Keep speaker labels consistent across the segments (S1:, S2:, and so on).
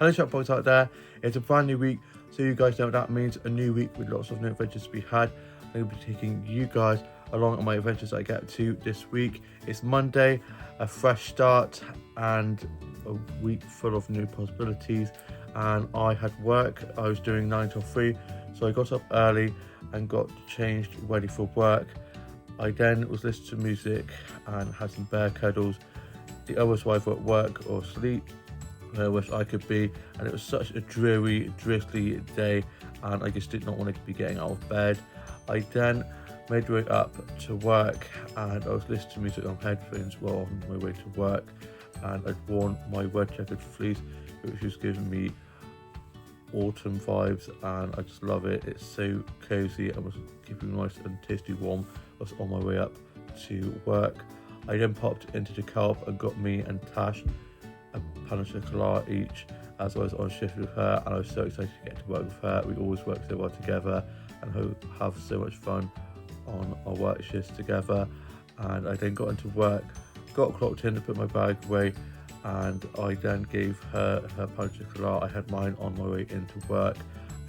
S1: Hello shop boys out there, it's a brand new week, so you guys know what that means, a new week with lots of new adventures to be had. I'm going to be taking you guys along on my adventures that I get to this week. It's Monday, a fresh start and a week full of new possibilities, and I had work. I was doing 9 till 3, so I got up early and got changed, ready for work. I then was listening to music and had some bear cuddles. The others were either at work or asleep, where I wish I could be, and it was such a dreary, drizzly day, and I just did not want to be getting out of bed. I then made my way up to work, and I was listening to music on headphones while on my way to work, and I'd worn my red checkered fleece, which was giving me autumn vibes, and I just love it. It's so cozy and was keeping me nice and tasty warm. I was on my way up to work. I then popped into the co-op and got me and Tash a pan of chocolate each, as I was on shift with her, and I was so excited to get to work with her. We always work so well together and have so much fun on our work shifts together. And I then got into work, got clocked in to put my bag away, and I then gave her her pan of chocolate. I had mine on my way into work,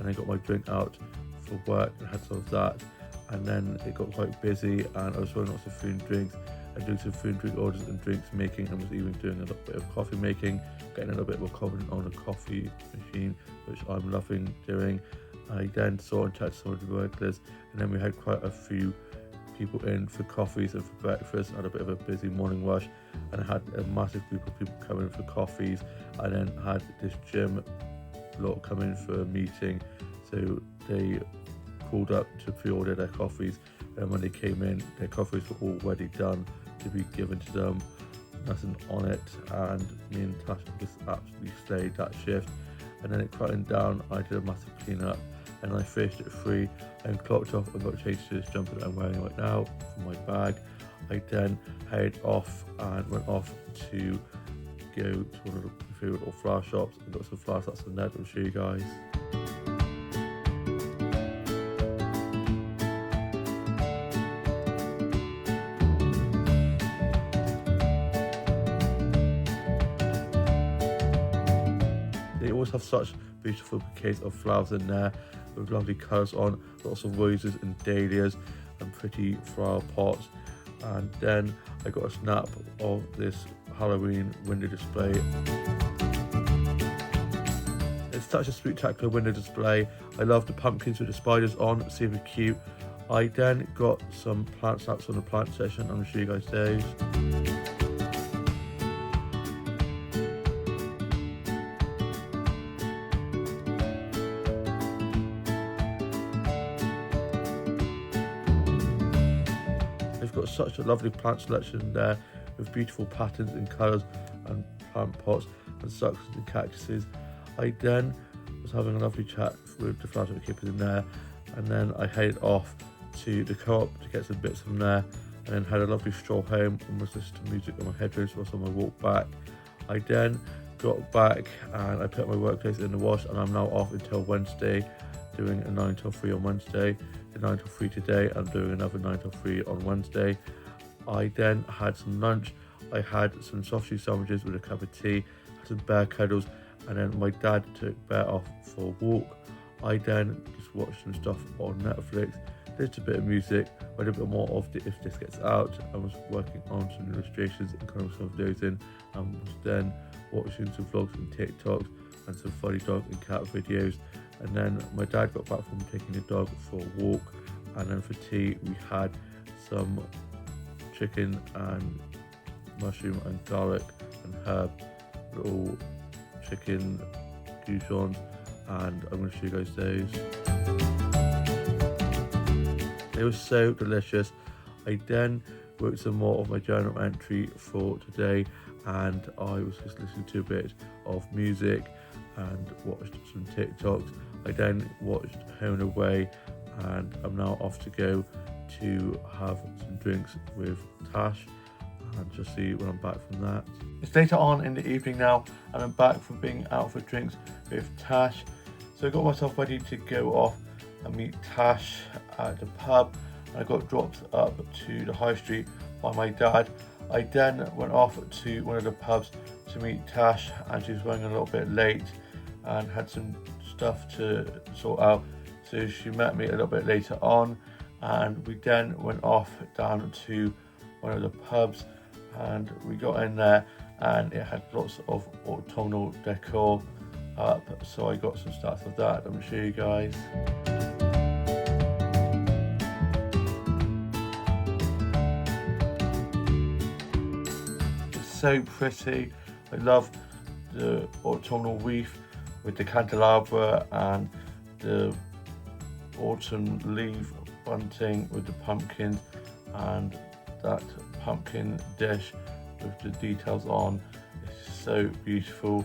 S1: and I got my drink out for work and had some of that. And then it got quite busy, and I was throwing lots of food and drinks and doing some food and drink orders and drinks making, and was even doing a little bit of coffee making, getting a little bit more confident on the coffee machine, which I'm loving doing. I then saw and chatted to some of the workers, and then we had quite a few people in for coffees and for breakfast, and had a bit of a busy morning rush, and I had a massive group of people coming for coffees. I then had this gym lot come in for a meeting, so they called up to pre-order their coffees, and when they came in, their coffees were already done to be given to them, nothing on it, and me and Tash just absolutely slayed that shift. And then it quieted down, I did a massive clean up, and I finished at 3 and clocked off and got changed to this jumper that I'm wearing right now from my bag. I then headed off and went off to go to one of the favourite little flower shops and got some flowers that's in there to show you guys. They always have such beautiful bouquets of flowers in there with lovely colours on, lots of roses and dahlias and pretty flower pots. And then I got a snap of this Halloween window display. It's such a spectacular window display. I love the pumpkins with the spiders on, super cute. I then got some plant snaps on the plant section. I'm going to show you guys those. They've got such a lovely plant selection there with beautiful patterns and colours and plant pots and succulents and cactuses. I then was having a lovely chat with the flower keepers in there, and then I headed off to the co-op to get some bits from there, and then had a lovely stroll home and was listening to music on my headphones whilst on my walk back. I then got back and I put my workplace in the wash, and I'm now off until Wednesday, doing a 9 till 3 on Wednesday, a 9 till 3 today, I'm doing another 9 till 3 on Wednesday. I then had some lunch. I had some sausage sandwiches with a cup of tea, had some bear cuddles, and then my dad took Bear off for a walk. I then just watched some stuff on Netflix, did a bit of music, read a bit more of the If This Gets Out, and was working on some illustrations and kind of some of those in, and was then watching some vlogs and TikToks and some funny dog and cat videos. And then my dad got back from taking the dog for a walk, and then for tea we had some chicken and mushroom and garlic and herb little chicken goujons, and I'm going to show you guys those. They were so delicious. I then wrote some more of my journal entry for today, and I was just listening to a bit of music and watched some TikToks. I then watched Home and Away, and I'm now off to go to have some drinks with Tash and just see when I'm back from that. It's later on in the evening now, and I'm back from being out for drinks with Tash. So I got myself ready to go off and meet Tash at the pub, and I got dropped up to the high street by my dad. I then went off to one of the pubs to meet Tash, and she was running a little bit late, and had some stuff to sort out. So she met me a little bit later on, and we then went off down to one of the pubs, and we got in there and it had lots of autumnal decor up, so I got some stuff of that. I'm going to show you guys. It's so pretty. I love the autumnal wreath with the candelabra and the autumn leaf bunting with the pumpkins and that pumpkin dish with the details on. It's so beautiful.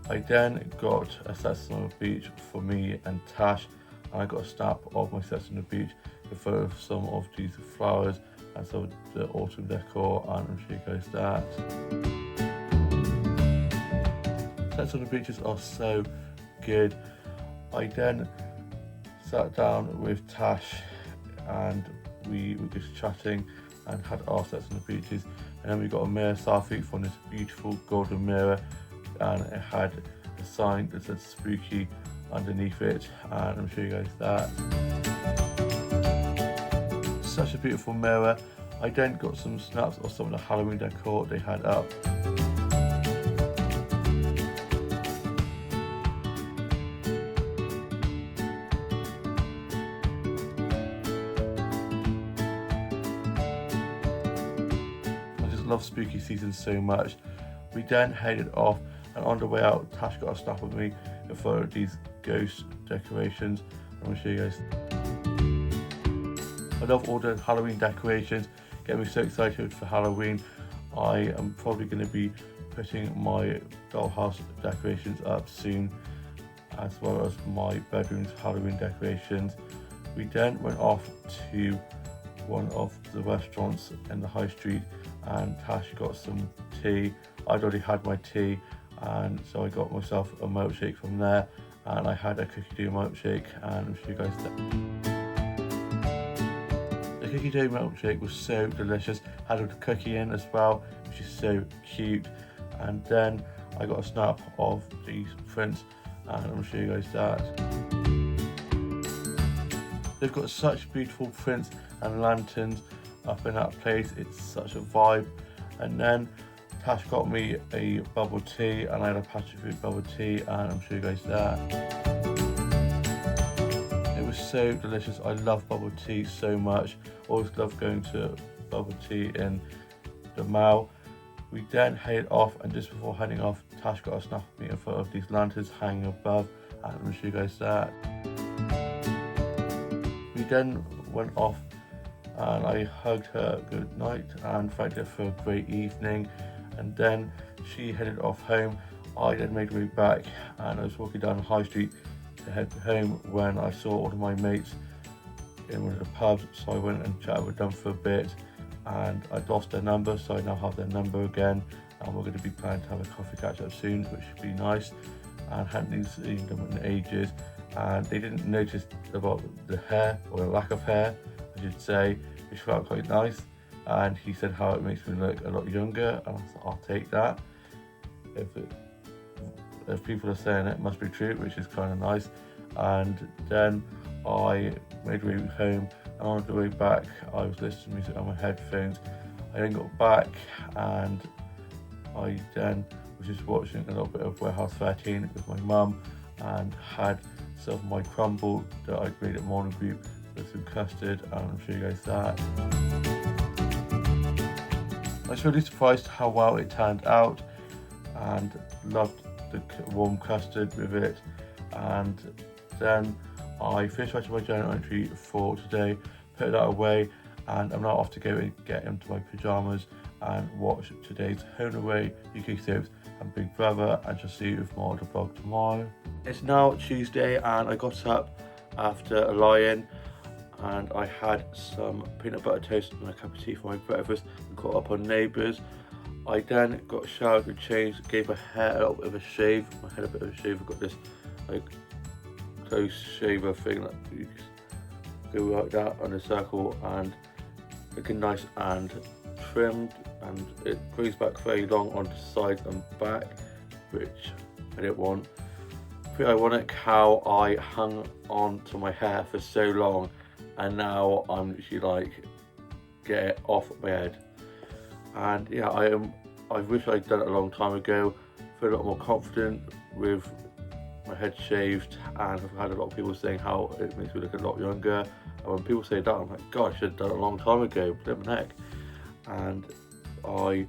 S1: I then got a Sex on the Beach for me and Tash, and I got a snap of my Sex on the Beach in front of some of these flowers and some of the autumn decor, and I'm sure you guys that. Sex on the Beaches are so good. I then sat down with Tash and we were just chatting and had our Sex on the Beaches, and then we got a mirror selfie from this beautiful golden mirror, and it had a sign that said spooky underneath it, and I'm sure you guys that. Such a beautiful mirror. I then got some snaps of some of the Halloween decor they had up. Love spooky season so much. We then headed off, and on the way out Tash got a snap of me in front of these ghost decorations. I'm going to show you guys. I love all the Halloween decorations, get me so excited for Halloween. I am probably going to be putting my dollhouse decorations up soon, as well as my bedroom's Halloween decorations. We then went off to one of the restaurants in the high street, and Tash got some tea. I'd already had my tea, and so I got myself a milkshake from there, and I had a cookie dough milkshake, and I'm sure you guys did. The cookie dough milkshake was so delicious, had a cookie in as well, which is so cute. And then I got a snap of these prints, and I'm going to show you guys that. They've got such beautiful prints and lanterns up in that place. It's such a vibe. And then Tash got me a bubble tea, and I had a passion fruit bubble tea, and I'm sure you guys that. It was so delicious. I love bubble tea so much. Always love going to bubble tea in the mall. We then headed off, and just before heading off, Tash got a snap of me in front of these lanterns hanging above, and I'm sure you guys that. We then went off, and I hugged her good night and thanked her for a great evening, and then she headed off home. I then made my way back, and I was walking down the high street to head home when I saw all of my mates in one of the pubs, so I went and chatted with them for a bit, and I lost their number, so I now have their number again, and we're going to be planning to have a coffee catch up soon, which should be nice. And hadn't seen them in ages, and they didn't notice about the hair, or the lack of hair I should say, which felt quite nice. And he said how it makes me look a lot younger, and I thought I'll take that. If people are saying it must be true, which is kind of nice. And then I made my way home, and on the way back I was listening to music on my headphones. I then got back, and I then was just watching a little bit of Warehouse 13 with my mum, and had some of my crumble that I'd made at morning group with some custard, and I'll show you guys that. I was really surprised how well it turned out, and loved the warm custard with it. And then I finished writing my journal entry for today, put that away, and I'm now off to go and get into my pyjamas and watch today's Home Away UK soaps and Big Brother, and shall see you with more of the vlog tomorrow. It's now Tuesday, and I got up after a lie-in, and I had some peanut butter toast and a cup of tea for my breakfast, and caught up on Neighbours. I then got showered and changed, gave my hair a little bit of a shave, my head a bit of a shave. I've got this like close shaver thing that you go like that on a circle, and looking nice and trimmed, and it grows back very long on the sides and back, which I didn't want. pretty ironic how I hung on to my hair for so long and now I'm literally like, get it off my head. And yeah, I wish I'd done it a long time ago. Feel a lot more confident with my head shaved, and I've had a lot of people saying how it makes me look a lot younger. And when people say that, I'm like, God, I should have done it a long time ago, flip my neck. And I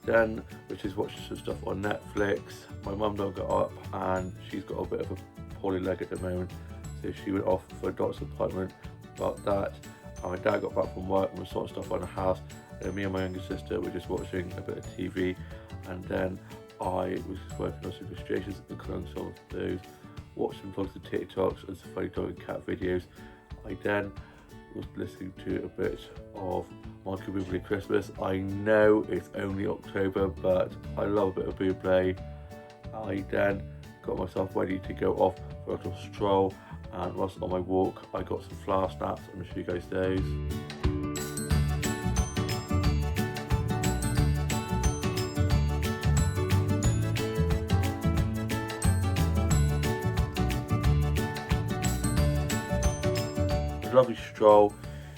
S1: then, which is watching some stuff on Netflix. My mum don't get up and she's got a bit of a poorly leg at the moment, so she went off for a doctor's appointment about that. And my dad got back from work and was sorting stuff on the house, and me and my younger sister were just watching a bit of TV, and then I was just working on some illustrations and colouring some of those, watched some vlogs of TikToks and some funny dog and cat videos. I then was listening to a bit of Michael Bublé Christmas. I know it's only October, but I love a bit of Bublé. I then got myself ready to go off for a little stroll, and whilst on my walk I got some flower snaps. I'm going to show you guys those. A lovely stroll.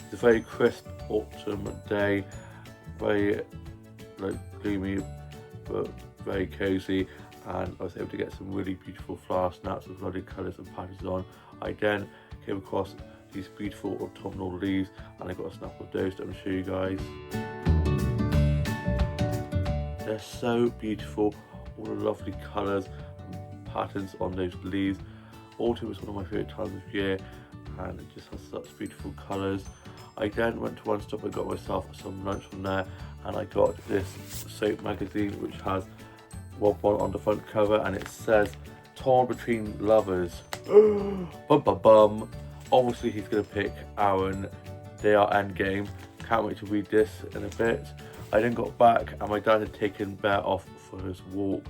S1: It's a very crisp autumn day, very gloomy but very cozy, and I was able to get some really beautiful flower snaps with lovely colours and patterns on. I then came across these beautiful autumnal leaves and I got a snap of those that I'm going to show you guys. They're so beautiful, all the lovely colours and patterns on those leaves. Autumn is one of my favourite times of year, and it just has such beautiful colours. I then went to One Stop and got myself some lunch from there, and I got this soap magazine which has one on the front cover and it says torn between lovers. Bum bum bum. Obviously he's going to pick Aaron. They are endgame. Can't wait to read this in a bit. I then got back and my dad had taken Bear off for his walk,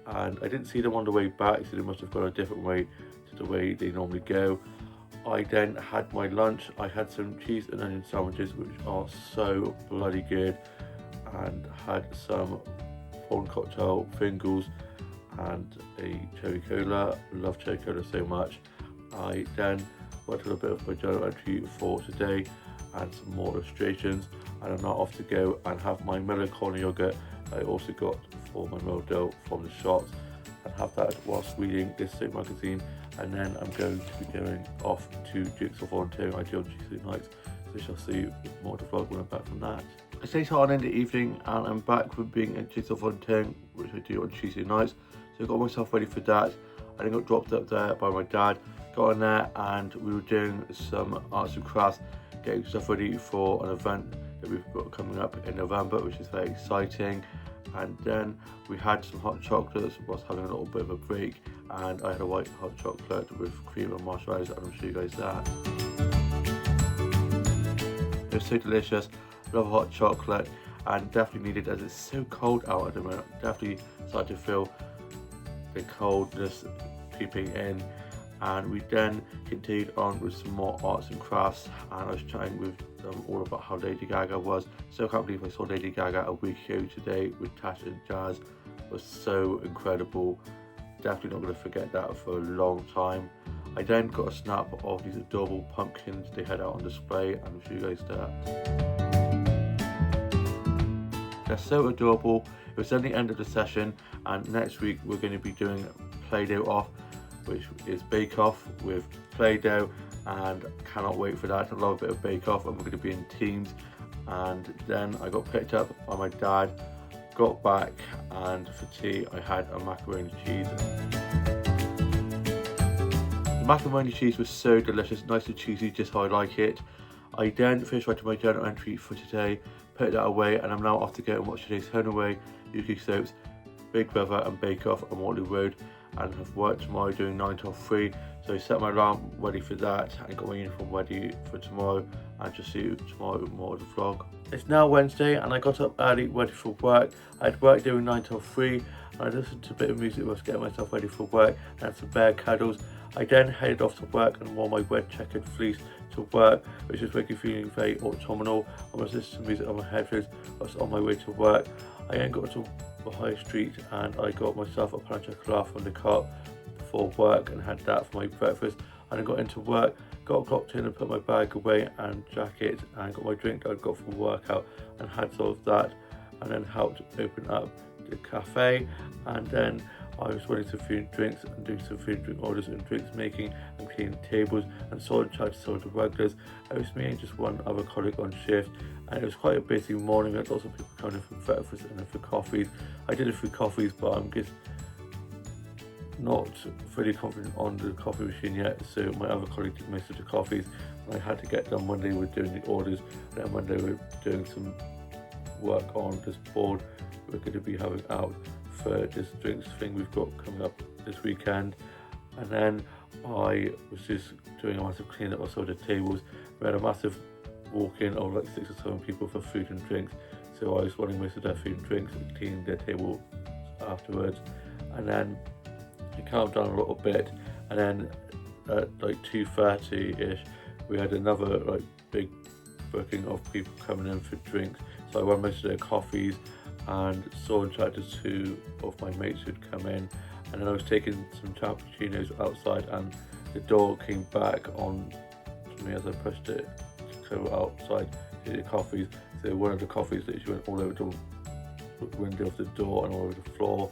S1: and I didn't see them on the way back, so they must have gone a different way to the way they normally go. I then had my lunch. I had some cheese and onion sandwiches which are so bloody good, and had some prawn cocktail fingers and a cherry cola. Love cherry cola so much. I then went to a bit of my journal entry for today and some more illustrations, and I'm now off to go and have my mellow corn yogurt I also got for my meal dough from the shops, and have that whilst reading this soap magazine. And then I'm going to be going off to Jigsaw volunteering I do on Tuesday nights, so we shall see more to vlog when I'm back from that. It's later on in the evening and I'm back from being at Jigsaw volunteering, which I do on Tuesday nights, so I got myself ready for that. I then got dropped up there by my dad, got in there and we were doing some arts and crafts, getting stuff ready for an event that we've got coming up in November, which is very exciting. And then we had some hot chocolates whilst having a little bit of a break, and I had a white hot chocolate with cream and marshmallows, and I'll show you guys that. It was so delicious. Love hot chocolate, and definitely needed as it's so cold out at the moment. Definitely started to feel the coldness creeping in. And we then continued on with some more arts and crafts, and I was chatting with them all about how Lady Gaga was. So I can't believe I saw Lady Gaga a week ago today with Tasha and Jazz. It was so incredible. Definitely not going to forget that for a long time. I then got a snap of these adorable pumpkins they had out on display, and I'll show you guys that. They're so adorable. It was then the end of the session, and next week we're going to be doing Play-Doh off, which is Bake Off with Play-Doh, and cannot wait for that. I love a bit of Bake Off, and we're going to be in teams. And then I got picked up by my dad, got back, and for tea I had a macaroni cheese. The macaroni cheese was so delicious, nice and cheesy, just how I like it. I then finished writing my journal entry for today, put that away, and I'm now off to go and watch today's Home Away, UK Soaps, Big Brother and Bake Off on Waterloo Road, and have work tomorrow doing 9 till 3, so I set my alarm ready for that and got my uniform ready for tomorrow, and just see you tomorrow with more of the vlog. It's now Wednesday and I got up early ready for work. I had work doing 9 till 3 and I listened to a bit of music whilst getting myself ready for work and had some bear cuddles. I then headed off to work and wore my red checkered fleece to work, which was making me feeling very autumnal. I was listening to music on my headphones whilst on my way to work. I then got to the high street and I got myself a pan chocolate from the cart for work and had that for my breakfast. And I got into work, got clocked in and put my bag away and jacket, and got my drink that I got from workout and had sort of that, and then helped open up the cafe. And then I was running some food and drinks and doing some food and drink orders and drinks making and cleaning tables and sort of tried to sort the regulars. It was me and just one other colleague on shift, and it was quite a busy morning. We had lots of people coming in for breakfast and then for coffees. I did a few coffees, but I'm just not fully confident on the coffee machine yet, so my other colleague did most of the coffees, and I had to get done Monday with doing the orders, and then Monday we're doing some work on this board we're going to be having out for this drinks thing we've got coming up this weekend. And then I was just doing a massive clean up of some of the tables. We had a massive walk-in of like 6 or 7 people for food and drinks, so I was running most of their food and drinks and cleaning their table afterwards. And then it calmed down a little bit, and then at like 2:30ish we had another like big booking of people coming in for drinks, so I won most of their coffees and saw and chatted to 2 of my mates who'd come in, and then I was taking some cappuccinos outside, and the door came back on to me as I pushed it to go outside to the coffees. So one of the coffees literally went all over the window of the door and all over the floor.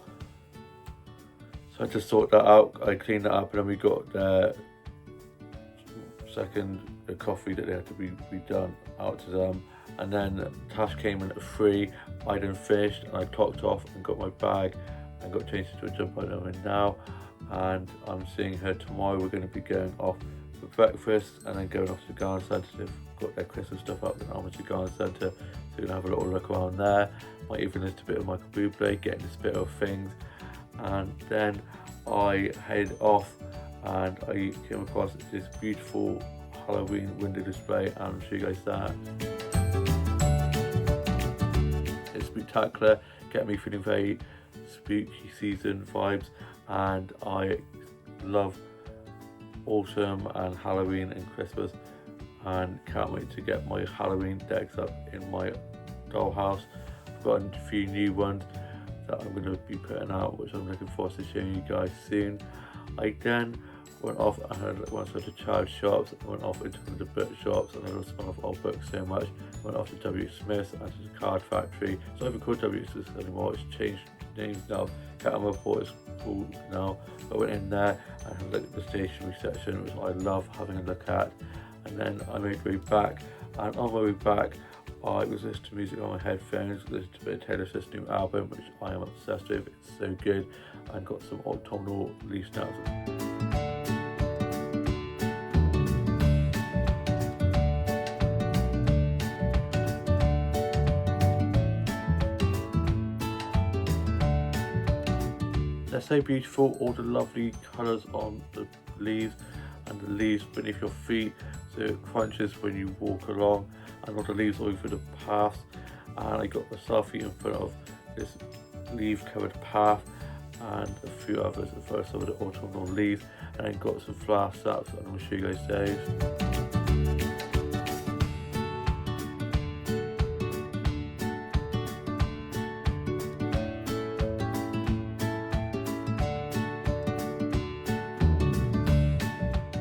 S1: So I just sorted that out, I cleaned that up, and then we got the second coffee that they had to be done out to them. And then Tash came in at 3, I then finished and I clocked off and got my bag and got changed into a jumper that I'm in now, and I'm seeing her tomorrow. We're going to be going off for breakfast and then going off to the garden centre. They've got their Christmas stuff up in Amateur Garden Centre, so we're going to have a little look around there. Might even listen to a bit of Michael Bublé, getting this bit of things. And then I head off and I came across this beautiful Halloween window display, and I'll show you guys that. It's spectacular, get me feeling very spooky season vibes, and I love autumn and Halloween and Christmas, and can't wait to get my Halloween decks up in my dollhouse. I've got a few new ones that I'm going to be putting out, which I'm looking forward to showing you guys soon. I then went off and had one sort of child shops, went off into the book shops, and I love some of old books so much. Went off to W. Smith's and to the Card Factory. It's not even called W. Smith's anymore, it's changed names now. Can't remember what it's called now. I went in there and had a look at the stationery section, which I love having a look at. And then I made my way back, and on my way back I was listening to music on my headphones, listening to a bit of Taylor Swift's new album, which I am obsessed with. It's so good, and got some autumnal leaf snaps. They're so beautiful, all the lovely colours on the leaves and the leaves beneath your feet, so it crunches when you walk along, and all the leaves all over the paths. And I got myself in front of this leaf covered path and a few others as well, some of the autumnal leaves, and then got some flower saps, and I'll show you guys those.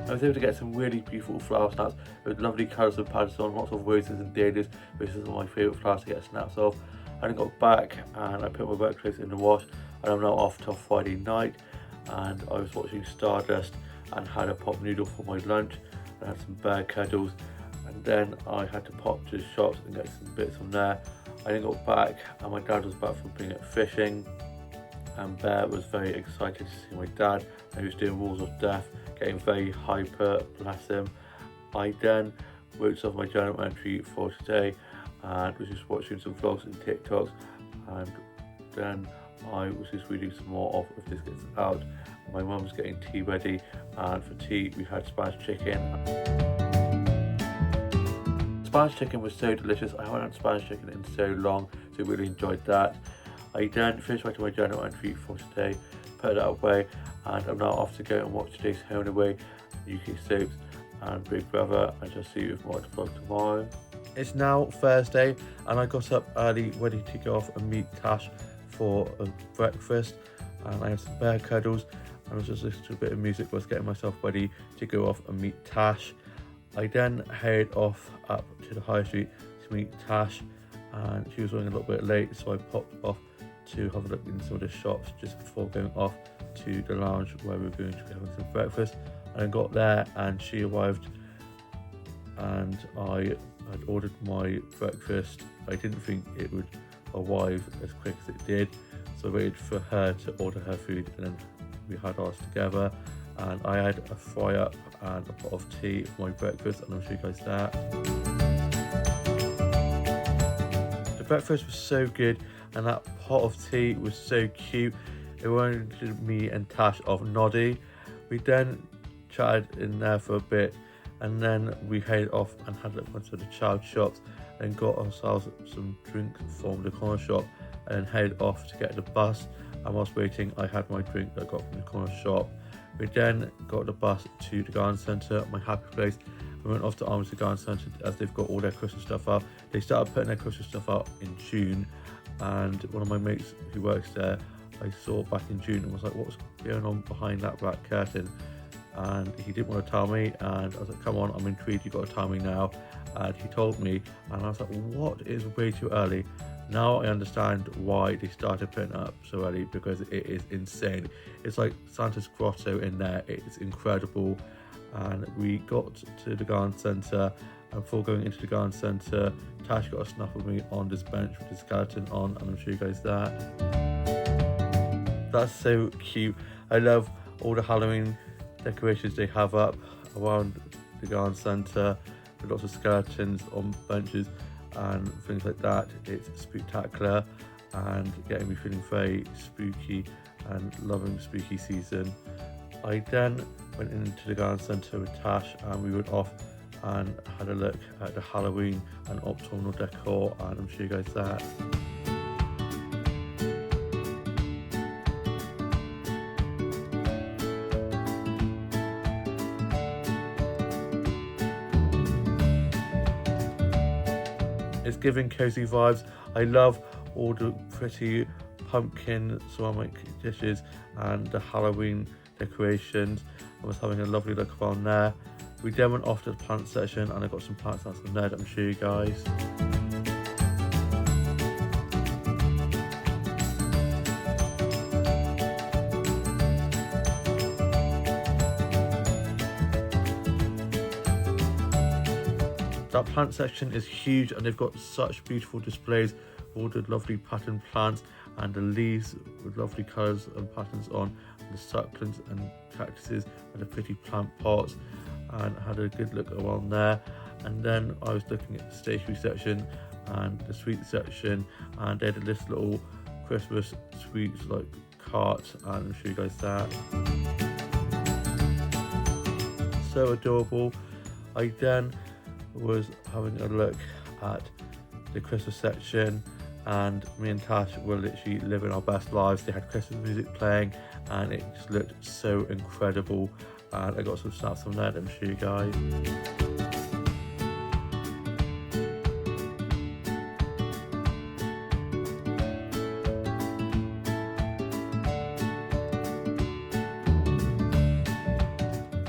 S1: I was able to get some really beautiful flower snaps with lovely colours and patterns on, lots of roses and dahlias, which is one of my favourite flowers to get snaps of. I then got back and I put my work clothes in the wash, and I'm now off till Friday night, and I was watching Stardust and had a pop noodle for my lunch, and had some bear cuddles, and then I had to pop to the shops and get some bits from there. I then got back and my dad was back from being at fishing, and Bear was very excited to see my dad, and he was doing Walls of Death, getting very hyper, bless him. I then worked off my journal entry for today and was just watching some vlogs and TikToks, and then I was just reading some more of If This Gets Out. My mum's getting tea ready, and for tea we had Spanish chicken. Spanish chicken was so delicious. I haven't had Spanish chicken in so long, so really enjoyed that. I then finished writing my journal entry for today, put that away, and I'm now off to go and watch today's Home and Away, UK Soaps and Big Brother, and shall see you with more to vlog tomorrow. It's now Thursday, and I got up early ready to go off and meet Tash for a breakfast, and I have some bear cuddles, I was just listening to a bit of music, was getting myself ready to go off and meet Tash. I then headed off up to the high street to meet Tash, and she was running a little bit late, so I popped off to have a look in some of the shops just before going off to the lounge where we were going to be having some breakfast. And I got there and she arrived, and I had ordered my breakfast. I didn't think it would arrive as quick as it did, so I waited for her to order her food, and then we had ours together. And I had a fry up and a pot of tea for my breakfast, and I'll show you guys that. The breakfast was so good, and that pot of tea was so cute. It reminded me and Tash of Noddy. We then chatted in there for a bit, and then we headed off and had a look into the child shops and got ourselves some drinks from the corner shop, and then headed off to get the bus. And whilst waiting, I had my drink that I got from the corner shop. We then got the bus to the garden centre, my happy place. We went off to Armsby Garden Centre as they've got all their Christmas stuff out. They started putting their Christmas stuff out in June, and one of my mates who works there, I saw back in June and was like, what's going on behind that black curtain? And he didn't want to tell me, and I was like, come on, I'm intrigued, you've got to tell me now. And he told me, and I was like, what is way too early? Now I understand why they started putting it up so early, because it is insane. It's like Santa's grotto in there. It's incredible. And we got to the garden centre, and before going into the garden centre, Tash got a snap of me on this bench with the skeleton on, and I'll show you guys that. That's so cute. I love all the Halloween decorations they have up around the garden centre, with lots of skeletons on benches and things like that. It's spectacular and getting me feeling very spooky and loving spooky season. I then went into the garden centre with Tash, and we went off and had a look at the Halloween and autumnal decor, and I'll show you guys that. It's giving cozy vibes. I love all the pretty pumpkin ceramic dishes and the Halloween decorations. I was having a lovely look around there. We then went off to the plant section, and I got some plants out from there that I'm show you guys. That plant section is huge, and they've got such beautiful displays of all the lovely patterned plants and the leaves with lovely colours and patterns on, and the succulents and cactuses and the pretty plant pots, and had a good look around there. And then I was looking at the stationery section and the sweet section, and they had this little Christmas sweets like cart, and I'll show you guys that. So adorable. I then was having a look at the Christmas section, and me and Tash were literally living our best lives. They had Christmas music playing, and it just looked so incredible, and I got some snaps from that. Let me show you guys.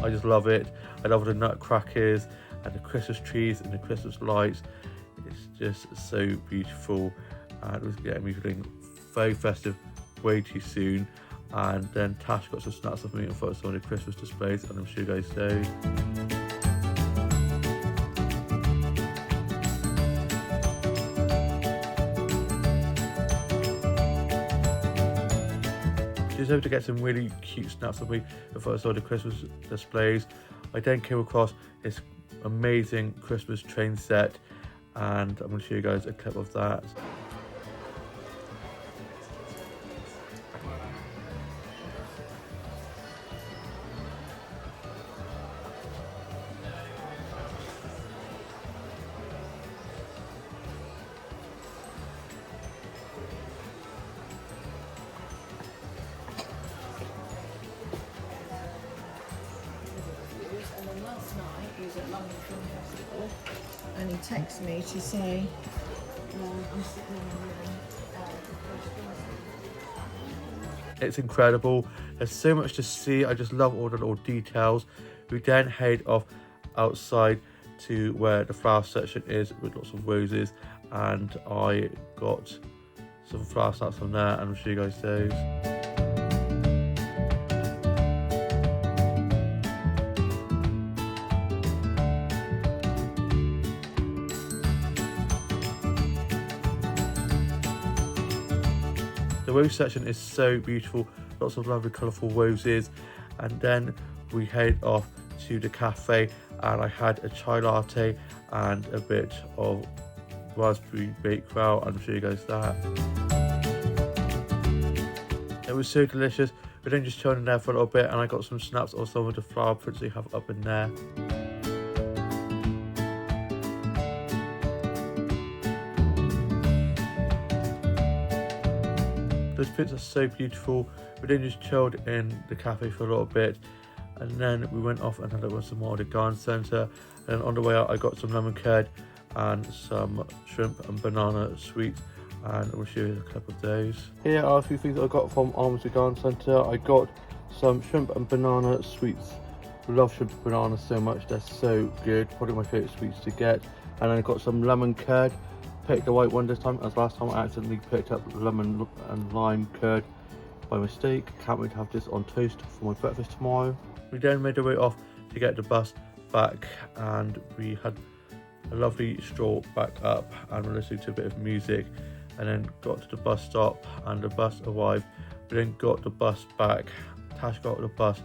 S1: I just love it. I love the nutcrackers and the Christmas trees and the Christmas lights. It's just so beautiful, and it was getting me feeling very festive way too soon. And then Tash got some snaps of me and photos of the Christmas displays, and I'm sure you guys do. She was able to get some really cute snaps of me before I saw the Christmas displays. I then came across this amazing Christmas train set, and I'm going to show you guys a clip of that.
S2: Last night he was at London Film Festival, and he texted me to say, I'm sitting in the room.
S1: It's incredible. There's so much to see. I just love all the little details. We then head off outside to where the flower section is with lots of roses, and I got some flower snaps from there, and I'll show you guys those. The rose section is so beautiful, lots of lovely colourful roses, and then we head off to the cafe, and I had a chai latte and a bit of raspberry baked roll, and I'll show you guys that. It was so delicious. We then just chilled in there for a little bit, and I got some snaps of some of the flower prints they have up in there. Those prints are so beautiful. We then just chilled in the cafe for a little bit, and then we went off and had a look at some more at the garden centre. And on the way out I got some lemon curd and some shrimp and banana sweets, and we'll show you a clip of those. Here are a few things I got from Armsby Garden Centre. I got some shrimp and banana sweets. I love shrimp and banana so much, they're so good, probably my favourite sweets to get. And then I got some lemon curd. Picked the white one this time, as last time I accidentally picked up lemon and lime curd by mistake. Can't wait to have this on toast for my breakfast tomorrow. We then made our way off to get the bus back, and we had a lovely stroll back up, and we're listening to a bit of music, and then got to the bus stop, and the bus arrived. We then got the bus back. Tash got the bus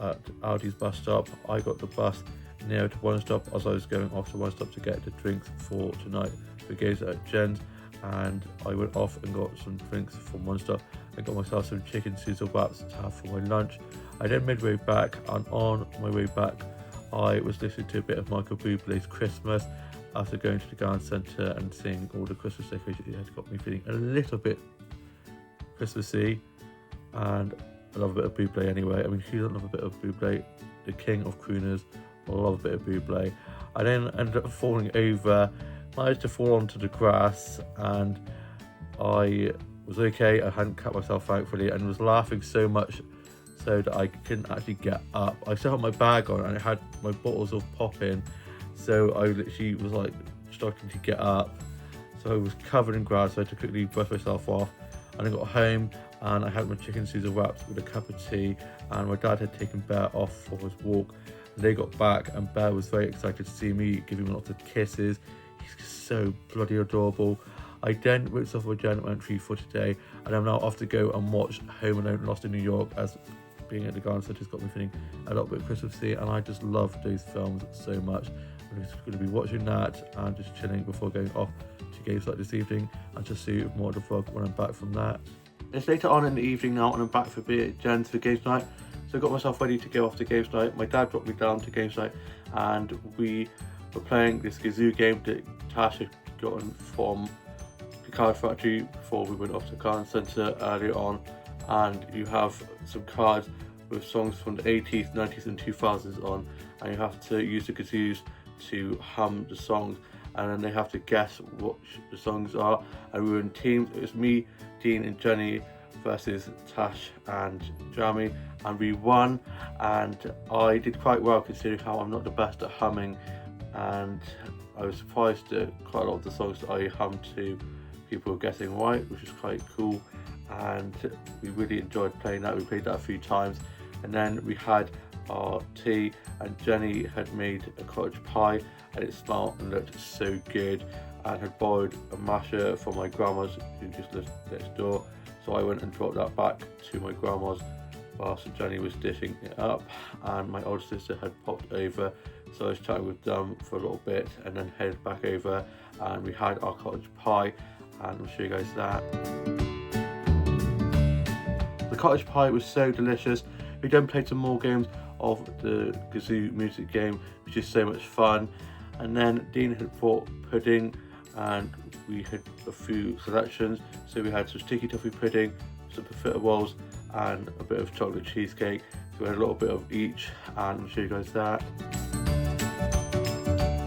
S1: at Aldi's bus stop. I got the bus near to One Stop as I was going off to One Stop to get the drinks for tonight. We gave it at Jen's, and I went off and got some drinks from One Stop. I got myself some chicken Caesar wraps to have for my lunch. I then made my way back, and on my way back I was listening to a bit of Michael Bublé's Christmas after going to the garden centre and seeing all the Christmas decorations. It had got me feeling a little bit Christmassy, and I love a bit of Bublé anyway. I mean, who doesn't love a bit of Bublé? The king of crooners. I love a bit of Bublé. I then ended up falling over, managed to fall onto the grass, and I was okay. I hadn't cut myself thankfully, and was laughing so much so that I couldn't actually get up. I still had my bag on, and it had my bottles of pop in, so I literally was like struggling to get up. So I was covered in grass, so I had to quickly brush myself off, and I got home and I had my chicken Caesar wraps with a cup of tea, and my dad had taken Bear off for his walk. They got back, and Bear was very excited to see me, giving him lots of kisses. He's so bloody adorable. I then ripped off my journal entry for today, and I'm now off to go and watch Home Alone Lost in New York, as being at the garden centre has got me feeling a little bit Christmassy, and I just love those films so much. I'm just going to be watching that and just chilling before going off to games like this evening, and just see more of the vlog when I'm back from that. It's later on in the evening now, and I'm back for beer at Jen's for games night. So I got myself ready to go off to games night. My dad brought me down to games night, and we were playing this Gazoo game that Tash had gotten from the card factory before we went off to the garden centre earlier on. And you have some cards with songs from the 80s, 90s and 2000s on, and you have to use the Gazoos to hum the songs, and then they have to guess what the songs are. And we were in teams. It was me, Dean and Jenny versus Tash and Jamie, and we won, and I did quite well considering how I'm not the best at humming, and I was surprised that quite a lot of the songs that I hummed to people were guessing right, which was quite cool, and we really enjoyed playing that. We played that a few times, and then we had our tea, and Jenny had made a cottage pie, and it smelled and looked so good, and had borrowed a masher from my grandma's who just lived next door. So I went and dropped that back to my grandma's whilst Jenny was dishing it up, and my older sister had popped over, so I was chatting with them for a little bit and then headed back over, and we had our cottage pie, and I'll show you guys that. The cottage pie was so delicious. We then played some more games of the Gazoo music game, which is so much fun, and then Dean had brought pudding, and we had a few selections. So we had some sticky toffee pudding, some profiteroles, and a bit of chocolate cheesecake. So we had a little bit of each, and I'll show you guys that.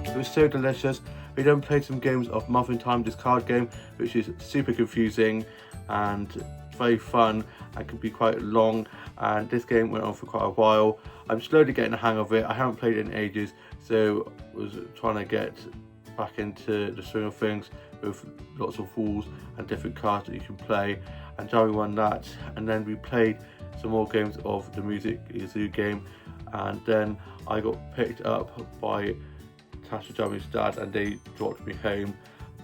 S1: It was so delicious. We then played some games of Muffin Time, this card game, which is super confusing and very fun and can be quite long, and this game went on for quite a while. I'm slowly getting the hang of it. I haven't played it in ages, so I was trying to get back into the swing of things with lots of rules and different cards that you can play, and Jerry won that. And then we played some more games of the Music Zoo game, and then I got picked up by Tasha Jeremy's dad and they dropped me home.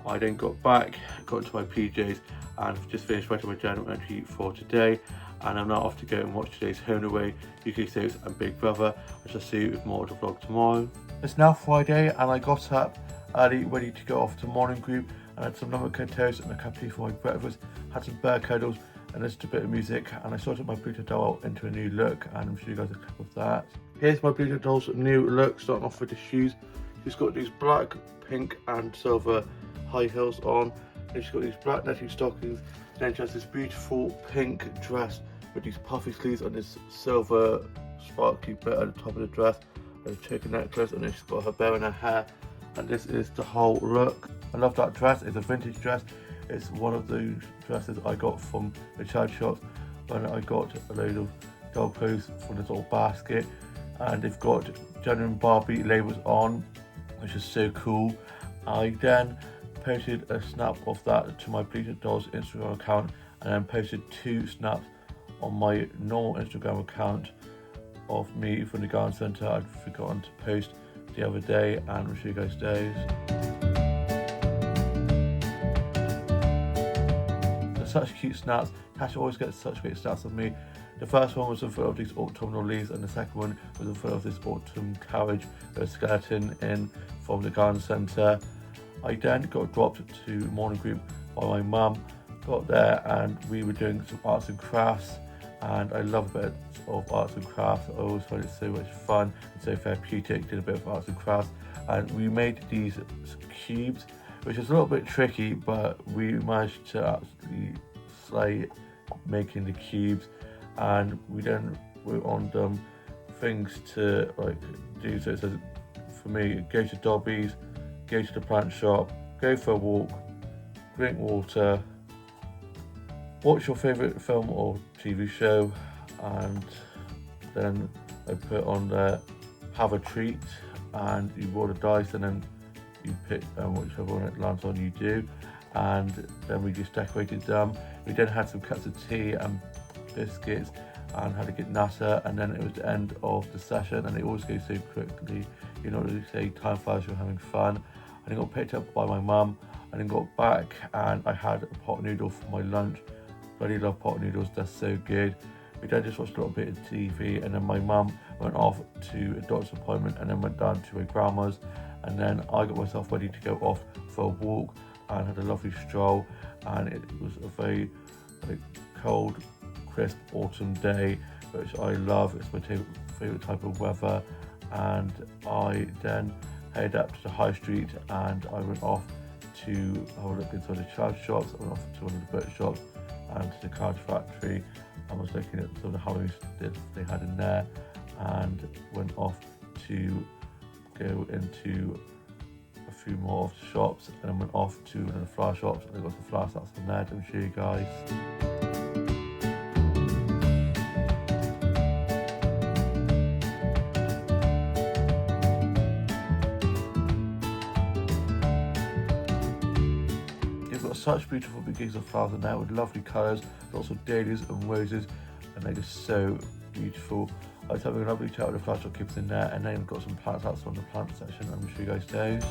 S1: I then got back, got into my PJs, and just finished writing my journal entry for today, and I'm now off to go and watch today's Home and Away, UK Soaps and Big Brother. I shall see you with more of the vlog tomorrow. It's now Friday and I got up early ready to go off to morning group, and had some lemon toast and a cup of tea for my breakfast, had some bear cuddles and listened to a bit of music, and I sorted my Bluetooth doll into a new look, and I'm showing you guys a clip of that. Here's my Bluetooth doll's new look, starting off with the shoes. She's got these black, pink and silver high heels on, and she's got these black netting stockings, and then she has this beautiful pink dress with these puffy sleeves and this silver sparkly bit at the top of the dress, and a choker necklace, and then she's got her bear in her hair, and this is the whole look. I love that dress. It's a vintage dress. It's one of those dresses I got from the charity shops when I got a load of doll clothes from this little basket, and they've got Jenna and Barbie labels on, which is so cool. I then posted a snap of that to my Bleated Dolls Instagram account, and then posted 2 snaps on my normal Instagram account of me from the garden centre I'd forgotten to post the other day, and I'll show you guys those. They're such cute snaps. Tasha always gets such great snaps of me. The first one was in front of these autumnal leaves, and the second one was in front of this autumn carriage with a skeleton in from the garden centre. I then got dropped to morning group by my mum. Got there and we were doing some arts and crafts, and I love a bit of arts and crafts. I always find it so much fun and so therapeutic. Did a bit of arts and crafts, and we made these cubes, which is a little bit tricky, but we managed to absolutely slay making the cubes. And we then wrote on them things to like do. So it says, for me, go to Dobby's, go to the plant shop, go for a walk, drink water, watch your favourite film or TV show, and then I put on there, have a treat, and you roll the dice and then you pick whichever one it lands on you do, and then we just decorated them. We then had some cups of tea and biscuits and had a good natter, and then it was the end of the session, and it always goes so quickly. You know, they say time flies, you're having fun. I then got picked up by my mum, and then got back and I had a pot noodle for my lunch. Bloody love pot noodles, they're so good. We then just watched a little bit of TV, and then my mum went off to a doctor's appointment, and then went down to her grandma's, and then I got myself ready to go off for a walk and had a lovely stroll, and it was a very cold, crisp autumn day, which I love. It's my favourite type of weather, and I then headed up to the high street and I went off to have a look inside the charge shops. I went off to one of the book shops and to the card factory, and was looking at some of the Halloween stuff they had in there, and went off to go into a few more of the shops, and then went off to one of the flower shops, and I got some flower sets from there to show you guys. Such beautiful bouquets of flowers in there with lovely colours, lots of dahlias and roses, and they're just so beautiful. I was having a lovely chat with the flower shop keepers in there, and then got some plants out from the plant section. I'm going to show you guys those.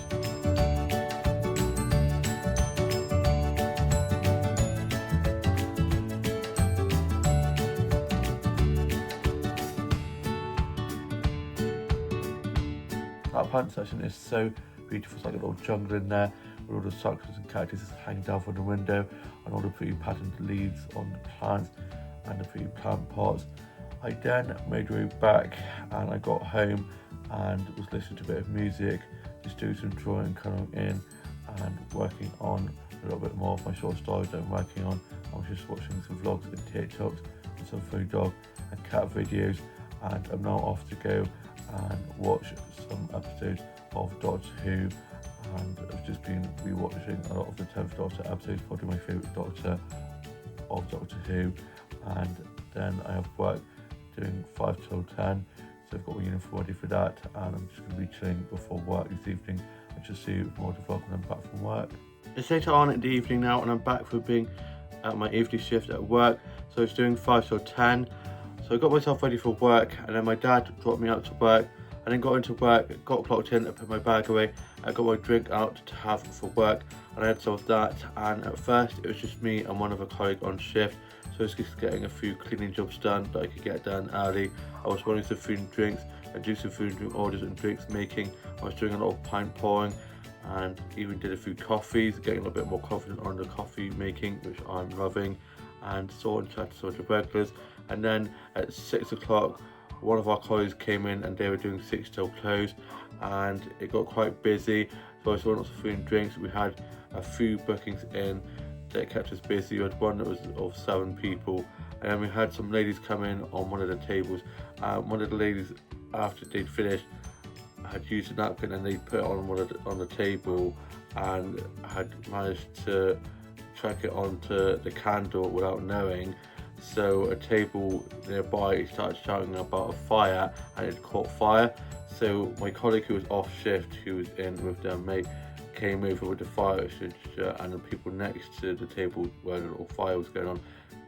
S1: That plant section is so beautiful. It's like a little jungle in there, with all the succulents and cactus hanging down from the window, and all the pretty patterned leaves on the plants and the pretty plant pots. I then made my way back, and I got home and was listening to a bit of music, just doing some drawing, colouring in, and working on a little bit more of my short stories that I'm working on. I was just watching some vlogs and TikToks and some food, dog and cat videos, and I'm now off to go and watch some episodes of Doctor Who, and I've just been rewatching a lot of the 10th Doctor episodes, probably my favourite Doctor of Doctor Who, and then I have work doing 5 till 10, so I've got my uniform ready for that, and I'm just going to be chilling before work this evening. I shall see you more to vlog when I'm back from work. It's later on in the evening now, and I'm back for being at my evening shift at work, so I was doing 5 till 10, so I got myself ready for work, and then my dad dropped me out to work. I then got into work, got clocked in, I put my bag away, I got my drink out to have for work, and I had some of that, and at first it was just me and one other colleague on shift, so I was just getting a few cleaning jobs done that I could get done early. I was running some food and drinks, and doing some food and drink orders and drinks making. I was doing a lot of pint pouring, and even did a few coffees, getting a little bit more confident on the coffee making, which I'm loving, and saw and chatted to the regulars. And then at 6 o'clock, one of our colleagues came in and they were doing 6 till close, and it got quite busy, so I saw lots of food and drinks. We had a few bookings in that kept us busy. We had one that was of 7 people, and then we had some ladies come in on one of the tables. One of the ladies, after they'd finished, had used a napkin and they put it on the table and had managed to track it onto the candle without knowing. So a table nearby started shouting about a fire, and it caught fire. So my colleague who was off shift, who was in with their mate, came over with the fire extinguisher, and the people next to the table where the little fire was going on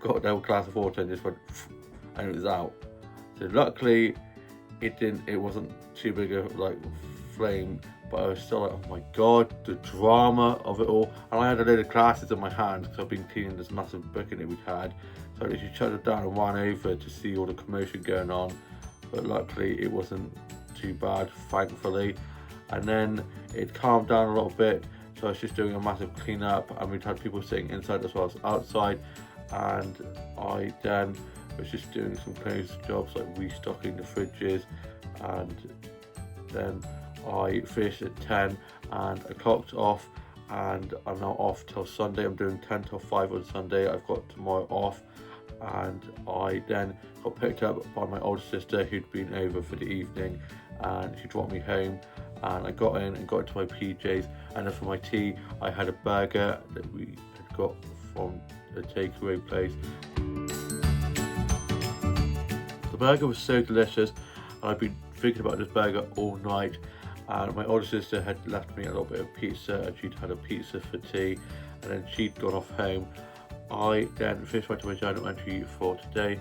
S1: got their glass of water and just went and it was out. So luckily it wasn't too big a flame, but I was still like, oh my god, the drama of it all. And I had a load of glasses in my hand because I've been cleaning this massive bucket that we'd had. So I literally shut it down and ran over to see all the commotion going on. But luckily it wasn't too bad, thankfully. And then it calmed down a little bit, so I was just doing a massive clean up, and we'd had people sitting inside as well as outside. And I then was just doing some clothes jobs like restocking the fridges, and then I finished at 10 and I clocked off, and I'm now off till Sunday. I'm doing 10 till 5 on Sunday. I've got tomorrow off, and I then got picked up by my older sister who'd been over for the evening, and she dropped me home, and I got in and got into my PJs. And then for my tea I had a burger that we had got from a takeaway place. The burger was so delicious, and I've been thinking about this burger all night. And my older sister had left me a little bit of pizza, and she'd had a pizza for tea, and then she'd gone off home. I then finished writing my journal entry for today,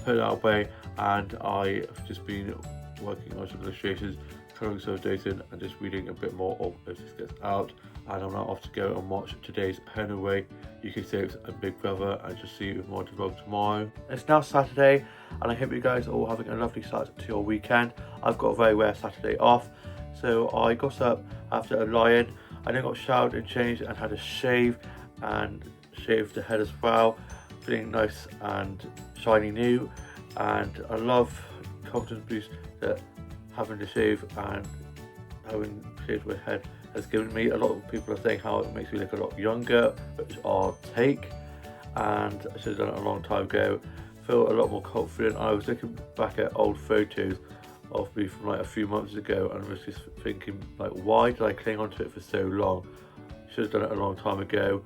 S1: put it away, and I've just been working on some illustrations, colouring some of those in, and just reading a bit more of as this gets out. And I'm now off to go and watch today's Home Away, UK Soaps and Big Brother, and just see you with more to vlog tomorrow. It's now Saturday, and I hope you guys are all having a lovely start to your weekend. I've got a very rare Saturday off, so I got up after a lie-in. I then got showered and changed and had a shave, and shaved the head as well, feeling nice and shiny new. And I love confidence boost that having the shave and having shaved my head has given me. A lot of people are saying how it makes me look a lot younger, which I'll take, and I should have done it a long time ago. Feel a lot more confident. I was looking back at old photos of me from like a few months ago, and I was just thinking, like, why did I cling on to it for so long? Should have done it a long time ago.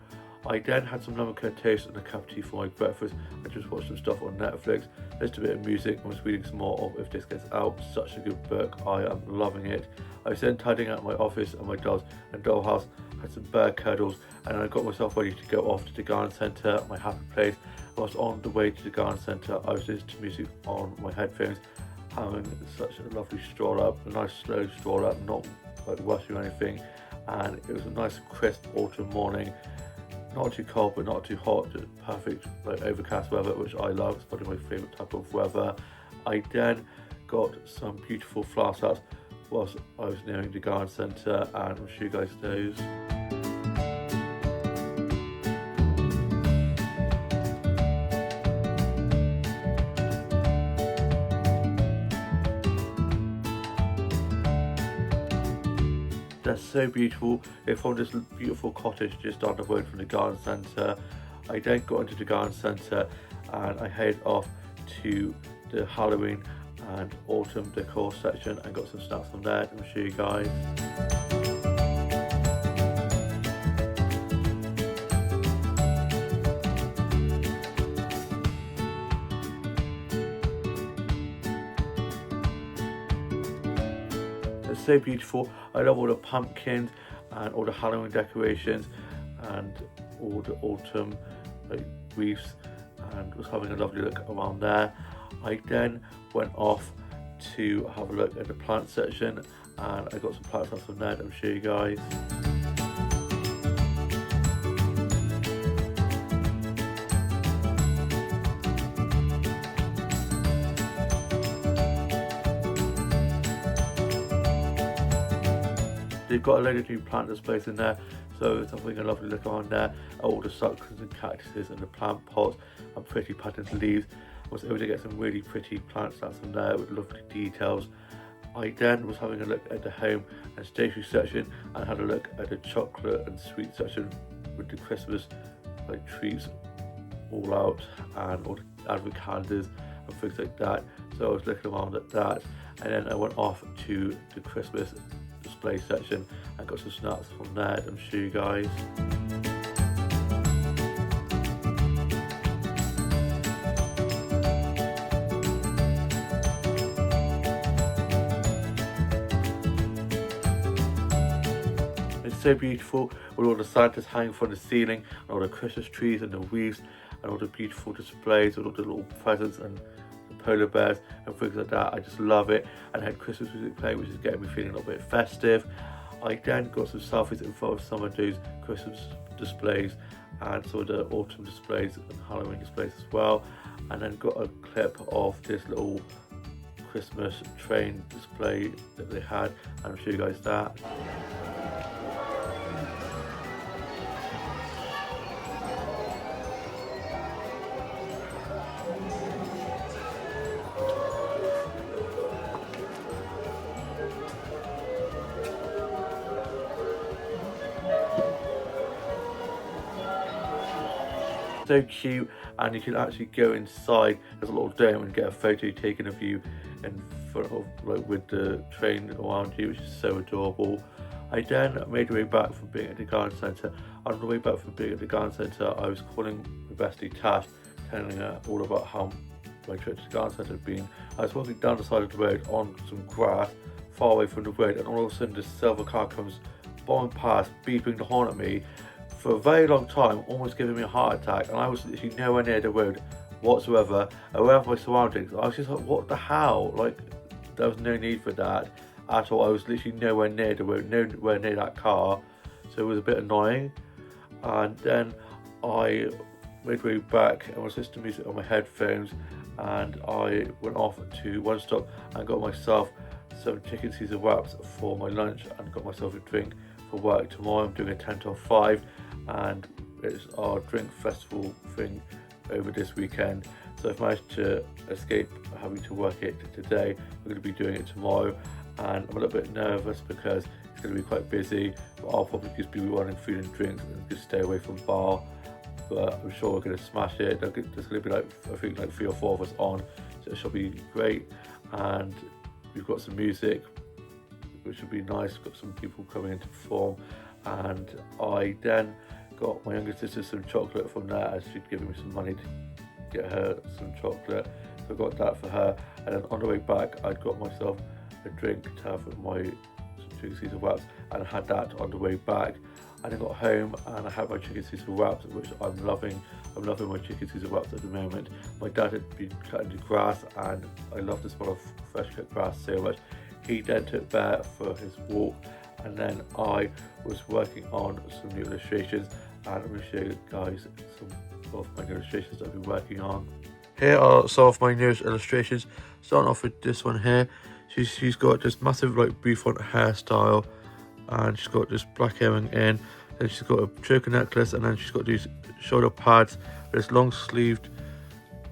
S1: I then had some lemon curd toast and a cup of tea for my breakfast. I just watched some stuff on Netflix, listened to a bit of music, and was reading some more of If This Gets Out. Such a good book, I am loving it. I was then tidying out my office and my dogs and dollhouse, had some bird cuddles, and I got myself ready to go off to the garden centre, my happy place. Whilst on the way to the garden centre, I was listening to music on my headphones, having such a lovely stroll up, a nice slow stroll up, not like rushing or anything. And it was a nice crisp autumn morning. Not too cold but not too hot, just perfect like overcast weather, which I love. It's probably my favourite type of weather. I then got some beautiful flower starts whilst I was nearing the garden centre, and I'll show you guys those. They're so beautiful. They're from this beautiful cottage just down the road from the garden centre. I then got into the garden centre and I headed off to the Halloween and autumn decor section and got some snacks from there. I'll show you guys. It's so beautiful. I love all the pumpkins and all the Halloween decorations and all the autumn wreaths, and was having a lovely look around there. I then went off to have a look at the plant section, and I got some plants out from there that I'll show you guys. They've got a load of new plant displays in there, so it's having a lovely look around there. All the succulents and cactuses and the plant pots and pretty patterned leaves. I was able to get some really pretty plants out from there with lovely details. I then was having a look at the home and stationery section and had a look at the chocolate and sweet section with the Christmas treats all out and all the advent calendars and things like that. So I was looking around at that, and then I went off to the Christmas display section and got some snacks from there and show you guys. It's so beautiful with all the Santas hanging from the ceiling and all the Christmas trees and the wreaths and all the beautiful displays with all the little presents and polar bears and things like that. I just love it, and I had Christmas music playing, which is getting me feeling a little bit festive. I then got some selfies in front of some of those Christmas displays and some of the autumn displays and Halloween displays as well, and then got a clip of this little Christmas train display that they had, and I'll show you guys that. So cute, and you can actually go inside. There's a little dome and get a photo taken of you in front of with the train around you, which is so adorable. I then made my way back from being at the garden centre. On the way back from being at the garden centre, I was calling my bestie Tash, telling her all about how my trip to the garden centre had been. I was walking down the side of the road on some grass far away from the road, and all of a sudden this silver car comes bombing past, beeping the horn at me for a very long time, almost giving me a heart attack, and I was literally nowhere near the road whatsoever, aware of my surroundings. I was just like, what the hell? Like, there was no need for that at all. I was literally nowhere near the road, nowhere near that car, so it was a bit annoying. And then I made my way back and was listening to music on my headphones, and I went off to One Stop and got myself some chicken Caesar wraps for my lunch and got myself a drink for work. Tomorrow I'm doing a 10 till 5, and it's our drink festival thing over this weekend, so I've managed to escape having to work it today. We're going to be doing it tomorrow, and I'm a little bit nervous because it's going to be quite busy, but I'll probably just be running food and drinks and just stay away from bar, but I'm sure we're going to smash it. There's going to be I think 3 or 4 of us on, so it should be great. And we've got some music which would be nice. We've got some people coming in to perform, and I then got my younger sister some chocolate from there, as she'd given me some money to get her some chocolate, so I got that for her. And then on the way back I'd got myself a drink to have with my chicken Caesar wraps, and I had that on the way back. And I got home and I had my chicken Caesar wraps, which I'm loving. I'm loving my chicken Caesar wraps at the moment. My dad had been cutting the grass, and I love the smell of fresh cut grass so much. He then took Bear for his walk, and then I was working on some new illustrations, and I'm going to show you guys some of my new illustrations that I've been working on. Here are some of my newest illustrations, starting off with this one here. She's got this massive bouffant hairstyle, and she's got this black earring in, then she's got a choker necklace, and then she's got these shoulder pads, this long sleeved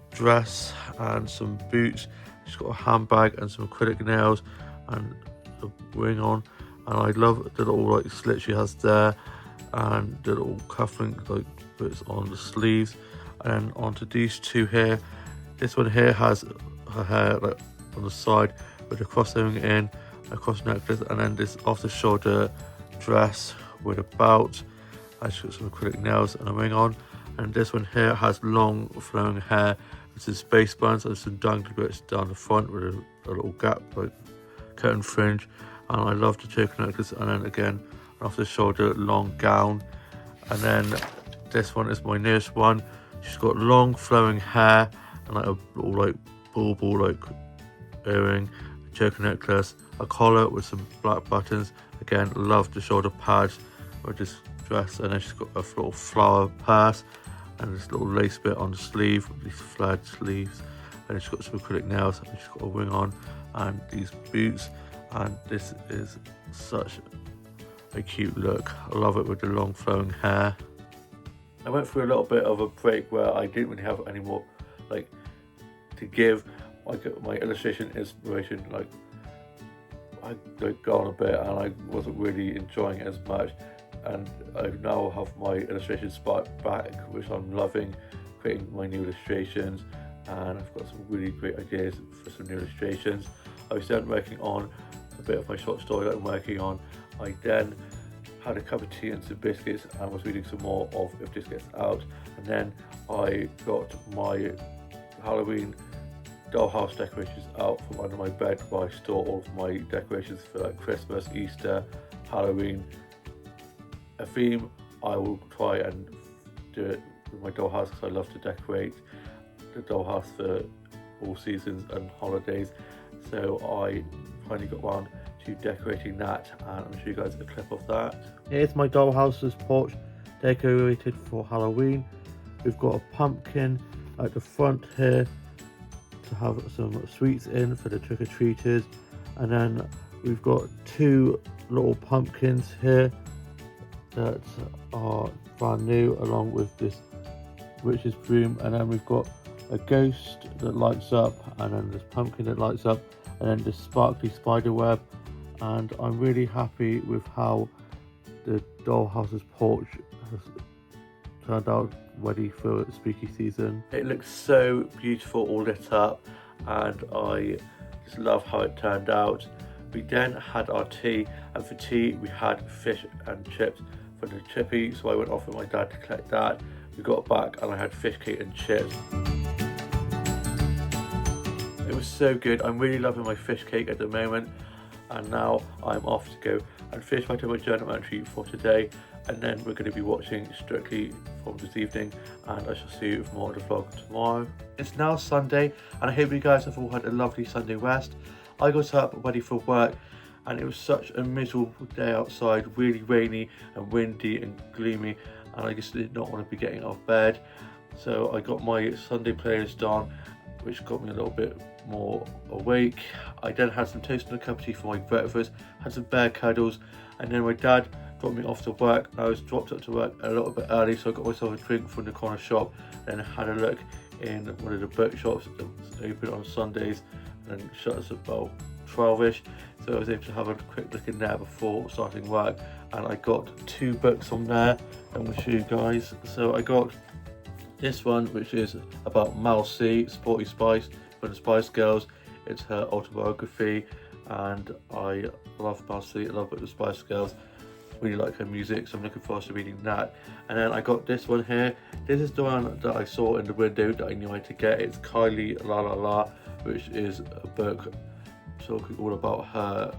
S1: dress and some boots. She's got a handbag and some acrylic nails and a ring on, and I love the little slit she has there, and the little cufflink bits on the sleeves. And then onto these two here. This one here has her hair on the side with a cross earring in, a cross necklace, and then this off the shoulder dress with a belt, and she's got some acrylic nails and a ring on. And this one here has long flowing hair with some space buns and some dangly bits down the front with a little gap curtain fringe. and I love the choker necklace. And then again, off the shoulder long gown. And then this one is my newest one. She's got long flowing hair and like a little like bauble like earring, choker necklace, a collar with some black buttons. Again, love the shoulder pads with this dress. And then she's got a little flower purse and this little lace bit on the sleeve with these flared sleeves. And she's got some acrylic nails and she's got a ring on and these boots. And this is such a cute look. I love it with the long flowing hair. I went through a little bit of a break where I didn't really have any more like to give like my illustration inspiration. Like I like gone a bit and I wasn't really enjoying it as much, and I now have my illustration spark back, which I'm loving, creating my new illustrations, and I've got some really great ideas for some new illustrations. I was then working on a bit of my short story that I'm working on. I then had a cup of tea and some biscuits and was reading some more of If This Gets Out, and then I got my Halloween dollhouse decorations out from under my bed where I store all of my decorations for like Christmas, Easter, Halloween. A theme, I will try and do it with my dollhouse because I love to decorate the dollhouse for all seasons and holidays. So I finally got around to decorating that, and I'm going to show you guys a clip of that. Here's my dollhouse's porch decorated for Halloween. We've got a pumpkin at the front here to have some sweets in for the trick-or-treaters, and then we've got two little pumpkins here that are brand new along with this witch's broom, and then we've got a ghost that lights up, and then this pumpkin that lights up, and then this sparkly spider web. And I'm really happy with how the dollhouse's porch has turned out, ready for spooky season. It looks so beautiful all lit up, and I just love how it turned out. We then had our tea, and for tea we had fish and chips for the chippy, so I went off with my dad to collect that. We got back and I had fish cake and chips. It was so good. I'm really loving my fish cake at the moment, and now I'm off to go and finish my journal entry for today, and then we're going to be watching Strictly from this evening, and I shall see you with more of the vlog tomorrow. It's now Sunday, and I hope you guys have all had a lovely Sunday rest. I got up ready for work, and it was such a miserable day outside, really rainy and windy and gloomy, and I just did not want to be getting out of bed. So I got my Sunday playlist on, which got me a little bit more awake. I then had some toast and a cup of tea for my breakfast, had some bear cuddles, and then my dad dropped me off to work. I was dropped up to work a little bit early, so I got myself a drink from the corner shop, then had a look in one of the bookshops that was open on Sundays and shutters about 12ish, so I was able to have a quick look in there before starting work, and I got two books from there I'm going to show you guys. So I got this one, which is about Mel C, Sporty Spice, from the Spice Girls. It's her autobiography, and I love Mel C, I love the Spice Girls, really like her music, so I'm looking forward to reading that. And then I got this one here. This is the one that I saw in the window that I knew I had to get. It's Kylie La La La, which is a book talking all about her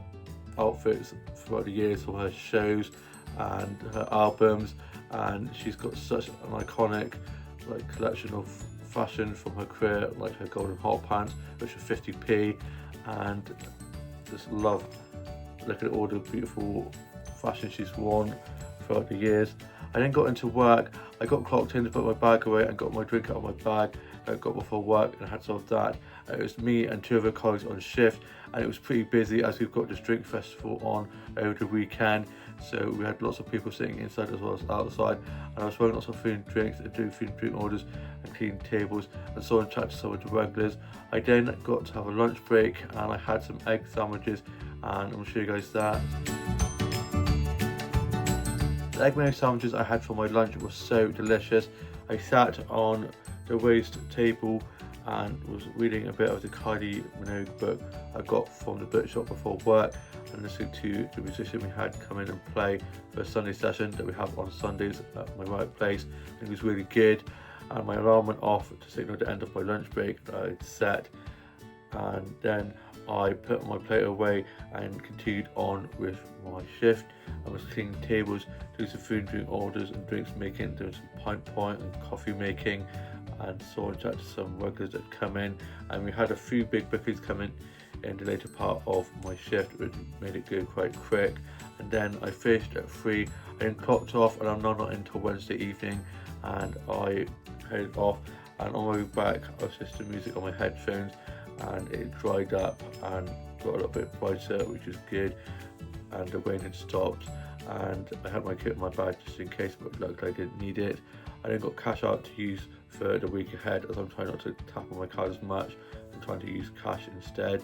S1: outfits throughout the years for her shows and her albums, and she's got such an iconic like collection of fashion from her career, like her golden hot pants, which are 50p, and just love looking at all the beautiful fashion she's worn throughout the years. I then got into work. I got clocked in to put my bag away and got my drink out of my bag that I got before work, and had some of that. It was me and two other colleagues on shift, and it was pretty busy as we've got this drink festival on over the weekend, so we had lots of people sitting inside as well as outside, and I was throwing lots of food and drinks and doing food and drink orders and cleaning tables, and so on, chat to some of the regulars. I then got to have a lunch break, and I had some egg sandwiches, and I'll show you guys that. The egg mayo sandwiches I had for my lunch were so delicious. I sat on the raised table and was reading a bit of the Kylie Minogue book I got from the bookshop before work, and listening to the musician we had come in and play for a Sunday session that we have on Sundays at my workplace. It was really good, and my alarm went off to signal the end of my lunch break that I'd set, and then I put my plate away and continued on with my shift. I was cleaning tables, doing some food and drink orders and drinks making, doing some pint and coffee making, and saw and chatted to some workers that had come in, and we had a few big bookings coming in the later part of my shift, which made it go quite quick. And then I finished at 3, I then clocked off, and I'm not until Wednesday evening, and I headed off, and on my way back I was listening to music on my headphones, and it dried up and got a little bit brighter, which is good, and the rain had stopped, and I had my kit in my bag just in case, but luckily I didn't need it. I then got cash out to use for the week ahead, as I'm trying not to tap on my card as much and trying to use cash instead,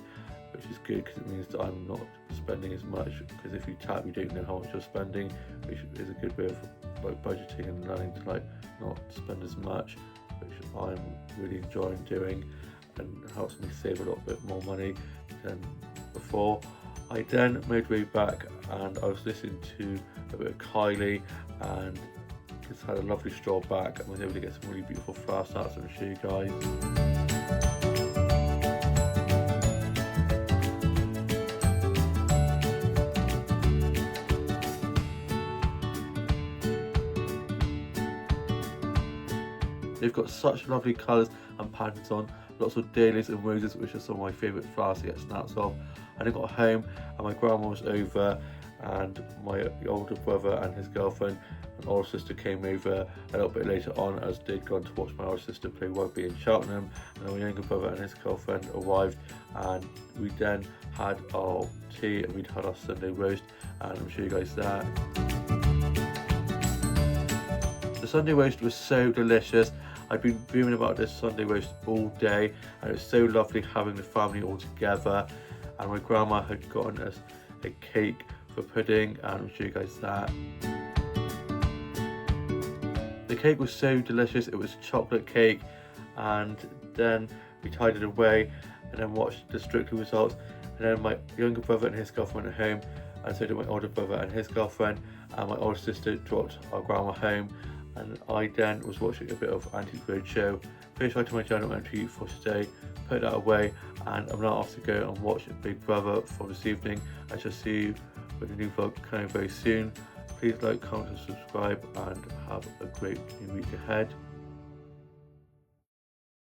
S1: which is good because it means that I'm not spending as much, because if you tap you don't know how much you're spending, which is a good way of like budgeting and learning to like not spend as much, which I'm really enjoying doing, and helps me save a little bit more money than before. I then made way back, and I was listening to a bit of Kylie, and just had a lovely stroll back, and was able to get some really beautiful flower starts and show you guys. They've got such lovely colours and patterns on, lots of dahlias and roses, which are some of my favourite flowers to get snaps of. And I got home and my grandma was over, and my older brother and his girlfriend and older sister came over a little bit later on, as they'd gone to watch my older sister play rugby in Cheltenham, and then my younger brother and his girlfriend arrived, and we then had our tea and we'd had our Sunday roast, and I'll show you guys that. The Sunday roast was so delicious. I've been dreaming about this Sunday roast all day, and it's so lovely having the family all together. And my grandma had gotten us a cake for pudding, and I'll show you guys that. The cake was so delicious. It was chocolate cake, and then we tied it away and then watched the Strictly results, and then my younger brother and his girlfriend went home, and so did my older brother and his girlfriend, and my older sister dropped our grandma home, and I then was watching a bit of Antiques Roadshow, finished writing my journal entry for today, put that away, and I'm now off to go and watch Big Brother for this evening. I shall see you with a new vlog coming very soon. Please like, comment and subscribe, and have a great new week ahead.